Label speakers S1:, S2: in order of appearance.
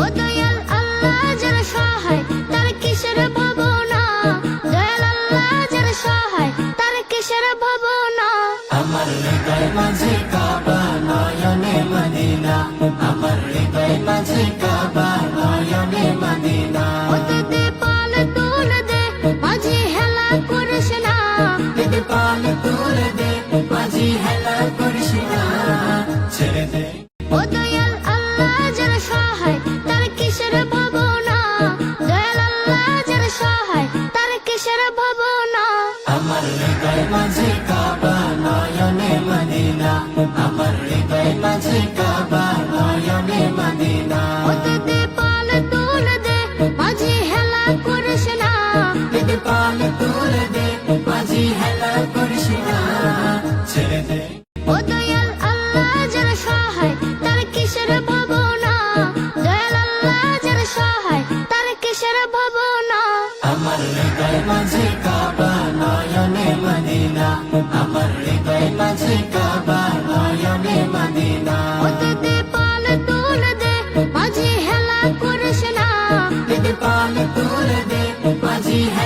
S1: ও দয়াল আল্লাহ যার সহায় তার কিসের ভাবনা, দয়াল আল্লাহ যার সহায় তার কিসের ভাবনা।
S2: আমার হৃদয় মাঝে কাবা নয়নে মদিনা, আমার হৃদয় মাঝে কাবা নয়নে মদিনা।
S1: ওতে দে পাল তুলে দে মাঝি হেলা করিস না,
S2: দে পাল তুলে দে মাঝি হেলা করিস না, ছেড়ে দে।
S1: ও দয়াল আল্লাহ যার সহায় তার কিসের ভাবনা, দয়াল আল্লাহ যার সহায় তার কিসের ভাবনা।
S2: আমার হৃদয় মাঝে কাবা নয়নে মদিনা, আমার হৃদয় মাঝে কাবা নয়নে মদিনা।
S1: ওতে দে পাল তুলে দে মাঝি হেলা করিস না,
S2: দে পাল তুলে দে মাঝি হেলা করিস না, ছেড়ে দে।
S1: ও দয়াল আল্লাহ যার সহায় তার কিসের ভাবনা, দয়াল আল্লাহ যার সহায় তার কিসের ভাবনা।
S2: আমার হৃদয় মাঝে কাবা নয়নে মদিনা, আমার হৃদয় মাঝে কাবা নয়নে মদিনা।
S1: ওতে দে পাল তুলে দে মাঝি হেলা করিস না,
S2: দে পাল তুলে দে মাঝি হেলা